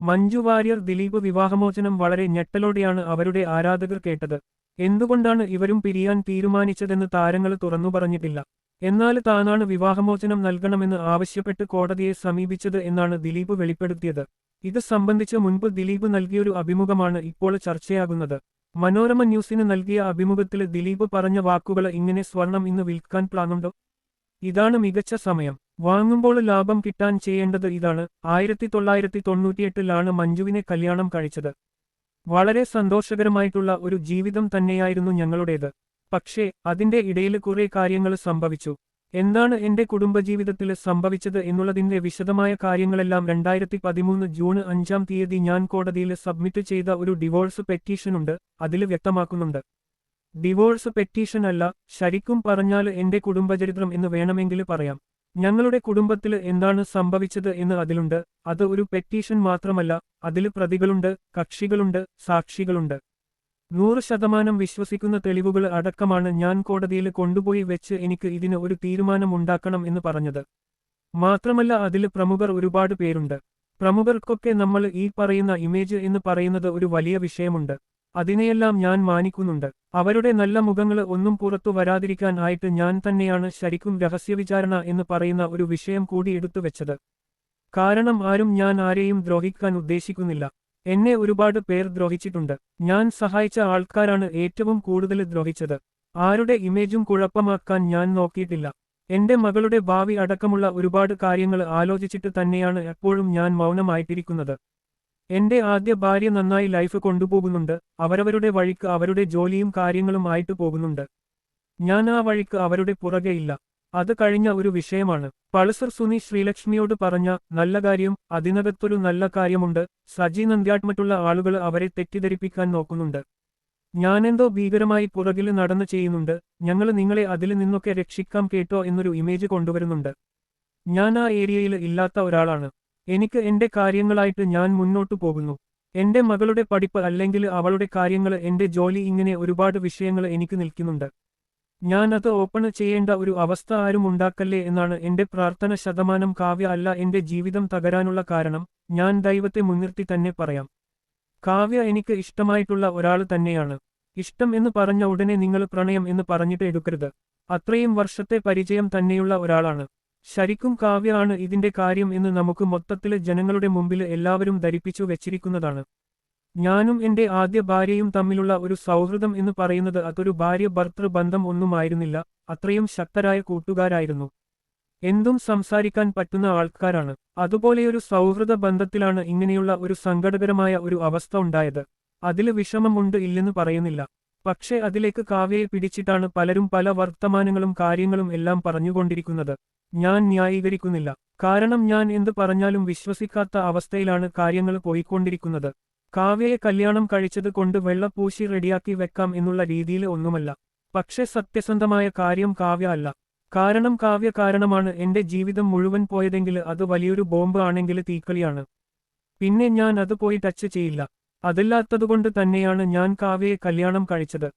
മഞ്ജു വാര്യർ ദിലീപ് വിവാഹമോചനം വളരെ ഞെട്ടലോടെയാണ് അവരുടെ ആരാധകർ കേട്ടത്. എന്തുകൊണ്ടാണ് ഇവരും പിരിയാൻ തീരുമാനിച്ചതെന്ന് താരങ്ങൾ തുറന്നു പറഞ്ഞിട്ടില്ല. എന്നാൽ താനാണ് വിവാഹമോചനം നൽകണമെന്ന് ആവശ്യപ്പെട്ട് കോടതിയെ സമീപിച്ചത് എന്നാണ് ദിലീപ് വെളിപ്പെടുത്തിയത്. ഇത് സംബന്ധിച്ച് മുൻപ് ദിലീപ് നൽകിയൊരു അഭിമുഖമാണ് ഇപ്പോൾ ചർച്ചയാകുന്നത്. മനോരമ ന്യൂസിന് നൽകിയ അഭിമുഖത്തിൽ ദിലീപ് പറഞ്ഞ വാക്കുകൾ ഇങ്ങനെ: സ്വർണം ഇന്ന് വിൽക്കാൻ പ്ലാനുണ്ടോ? ഇതാണ് മികച്ച സമയം. വാങ്ങുമ്പോൾ ലാഭം കിട്ടാൻ ചെയ്യേണ്ടത് ഇതാണ്. 1998-ലാണ് മഞ്ജുവിനെ കല്യാണം കഴിച്ചത്. വളരെ സന്തോഷകരമായിട്ടുള്ള ഒരു ജീവിതം തന്നെയായിരുന്നു ഞങ്ങളുടേത്. പക്ഷേ അതിന്റെ ഇടയിൽ കുറെ കാര്യങ്ങൾ സംഭവിച്ചു. എന്താണ് എന്റെ കുടുംബജീവിതത്തിൽ സംഭവിച്ചത് എന്നുള്ളതിന്റെ വിശദമായ കാര്യങ്ങളെല്ലാം 2013 ജൂൺ 5-ാം തീയതി ഞാൻ കോടതിയിൽ സബ്മിറ്റ് ചെയ്ത ഒരു ഡിവോഴ്സ് പെറ്റീഷനുണ്ട്, അതിൽ വ്യക്തമാക്കുന്നുണ്ട്. ഡിവോഴ്സ് പെറ്റീഷൻ അല്ല, ശരിക്കും പറഞ്ഞാൽ എന്റെ കുടുംബചരിത്രം എന്ന് വേണമെങ്കിൽ പറയാം. ഞങ്ങളുടെ കുടുംബത്തിൽ എന്താണ് സംഭവിച്ചത് എന്ന് അതിലുണ്ട്. അത് ഒരു പെറ്റീഷൻ മാത്രമല്ല, അതിൽ പ്രതികളുണ്ട്, കക്ഷികളുണ്ട്, സാക്ഷികളുണ്ട്. 100% വിശ്വസിക്കുന്ന തെളിവുകൾ അടക്കമാണ് ഞാൻ കോടതിയിൽ കൊണ്ടുപോയി വെച്ച് എനിക്ക് ഇതിന് ഒരു തീരുമാനമുണ്ടാക്കണം എന്ന് പറഞ്ഞത്. മാത്രമല്ല അതിൽ പ്രമുഖർ ഒരുപാട് പേരുണ്ട്. പ്രമുഖർക്കൊക്കെ നമ്മൾ ഈ പറയുന്ന ഇമേജ് എന്ന് പറയുന്നത് ഒരു വലിയ വിഷയമുണ്ട്. അതിനെയെല്ലാം ഞാൻ മാനിക്കുന്നുണ്ട്. അവരുടെ നല്ല മുഖങ്ങൾ ഒന്നും പുറത്തു വരാതിരിക്കാൻ ആയിട്ട് ഞാൻ തന്നെയാണ് ശരിക്കും രഹസ്യവിചാരണ എന്ന് പറയുന്ന ഒരു വിഷയം കൂടി എടുത്തു വെച്ചത്. കാരണം ഞാൻ ആരെയും ദ്രോഹിക്കാൻ ഉദ്ദേശിക്കുന്നില്ല. എന്നെ ഒരുപാട് പേർ ദ്രോഹിച്ചിട്ടുണ്ട്. ഞാൻ സഹായിച്ച ആൾക്കാരാണ് ഏറ്റവും കൂടുതൽ ദ്രോഹിച്ചത്. ആരുടെ ഇമേജും കുഴപ്പമാക്കാൻ ഞാൻ നോക്കിയിട്ടില്ല. എന്റെ മകളുടെ ഭാവി അടക്കമുള്ള ഒരുപാട് കാര്യങ്ങൾ ആലോചിച്ചിട്ട് തന്നെയാണ് എപ്പോഴും ഞാൻ മൗനമായിട്ടിരിക്കുന്നത്. എന്റെ ആദ്യ ഭാര്യ നന്നായി ലൈഫ് കൊണ്ടുപോകുന്നുണ്ട്. അവരവരുടെ വഴിക്ക് അവരുടെ ജോലിയും കാര്യങ്ങളും ആയിട്ട് പോകുന്നുണ്ട്. ഞാൻ ആ വഴിക്ക് അവരുടെ പുറകെ ഇല്ല. അത് കഴിഞ്ഞ ഒരു വിഷയമാണ്. പൾസർ സുനി ശ്രീലക്ഷ്മിയോട് പറഞ്ഞ നല്ല കാര്യം, അതിനകത്തൊരു നല്ല കാര്യമുണ്ട്. സജി നന്ദ്യാട്ട് ആളുകൾ അവരെ തെറ്റിദ്ധരിപ്പിക്കാൻ നോക്കുന്നുണ്ട്. ഞാനെന്തോ ഭീകരമായി പുറകിൽ നടന്ന് ചെയ്യുന്നുണ്ട്, ഞങ്ങൾ നിങ്ങളെ അതിൽ നിന്നൊക്കെ രക്ഷിക്കാം കേട്ടോ എന്നൊരു ഇമേജ് കൊണ്ടുവരുന്നുണ്ട്. ഞാൻ ആ ഏരിയയിൽ ഇല്ലാത്ത ഒരാളാണ്. എനിക്ക് എന്റെ കാര്യങ്ങളായിട്ട് ഞാൻ മുന്നോട്ടു പോകുന്നു. എന്റെ മകളുടെ പഠിപ്പ് അല്ലെങ്കിൽ അവളുടെ കാര്യങ്ങൾ, എന്റെ ജോലി, ഇങ്ങനെ ഒരുപാട് വിഷയങ്ങൾ എനിക്ക് നിൽക്കുന്നുണ്ട്. ഞാൻ അത് ഓപ്പൺ ചെയ്യേണ്ട ഒരു അവസ്ഥ ആരും ഉണ്ടാക്കല്ലേ എന്നാണ് എന്റെ പ്രാർത്ഥന. കാവ്യ അല്ല എന്റെ ജീവിതം തകരാനുള്ള കാരണം. ഞാൻ ദൈവത്തെ മുൻനിർത്തി തന്നെ പറയാം. കാവ്യ എനിക്ക് ഇഷ്ടമായിട്ടുള്ള ഒരാൾ തന്നെയാണ്. ഇഷ്ടം എന്ന് പറഞ്ഞ ഉടനെ നിങ്ങൾ പ്രണയം എന്ന് പറഞ്ഞിട്ട് എടുക്കരുത്. അത്രയും വർഷത്തെ പരിചയം തന്നെയുള്ള ഒരാളാണ്. ശരിക്കും കാവ്യ ആണ് ഇതിന്റെ കാര്യം എന്ന് നമുക്ക് മൊത്തത്തില് ജനങ്ങളുടെ മുമ്പിൽ എല്ലാവരും ധരിപ്പിച്ചു വെച്ചിരിക്കുന്നതാണ്. ഞാനും എന്റെ ആദ്യ ഭാര്യയും തമ്മിലുള്ള ഒരു സൗഹൃദം എന്ന് പറയുന്നത് അതൊരു ഭാര്യ ഭർത്തൃ ബന്ധം ഒന്നുമായിരുന്നില്ല. അത്രയും ശക്തരായ കൂട്ടുകാരായിരുന്നു. എന്തും സംസാരിക്കാൻ പറ്റുന്ന ആൾക്കാരാണ്. അതുപോലെയൊരു സൗഹൃദ ബന്ധത്തിലാണ് ഇങ്ങനെയുള്ള ഒരു സങ്കടകരമായ ഒരു അവസ്ഥ ഉണ്ടായത്. അതില് വിഷമമുണ്ട്, ഇല്ലെന്ന് പറയുന്നില്ല. പക്ഷേ അതിലേക്ക് കാവ്യയെ പിടിച്ചിട്ടാണ് പലരും പല വർത്തമാനങ്ങളും കാര്യങ്ങളും എല്ലാം പറഞ്ഞുകൊണ്ടിരിക്കുന്നത്. ഞാൻ ന്യായീകരിക്കുന്നില്ല. കാരണം ഞാൻ എന്ത് പറഞ്ഞാലും വിശ്വസിക്കാത്ത അവസ്ഥയിലാണ് കാര്യങ്ങൾ പോയിക്കൊണ്ടിരിക്കുന്നത്. കാവ്യയെ കല്യാണം കഴിച്ചത് കൊണ്ട് വെള്ളപ്പൂശി റെഡിയാക്കി വെക്കാം എന്നുള്ള രീതിയിൽ ഒന്നുമല്ല. പക്ഷെ സത്യസന്ധമായ കാര്യം കാവ്യ അല്ല. കാരണം കാവ്യ കാരണമാണ് എന്റെ ജീവിതം മുഴുവൻ പോയതെങ്കിൽ അത് വലിയൊരു ബോംബ് ആണെങ്കിൽ തീക്കളിയാണ്. പിന്നെ ഞാൻ അത് പോയി ടച്ച് ചെയ്യില്ല. അതല്ലാത്തതുകൊണ്ട് തന്നെയാണ് ഞാൻ കാവ്യയെ കല്യാണം കഴിച്ചത്.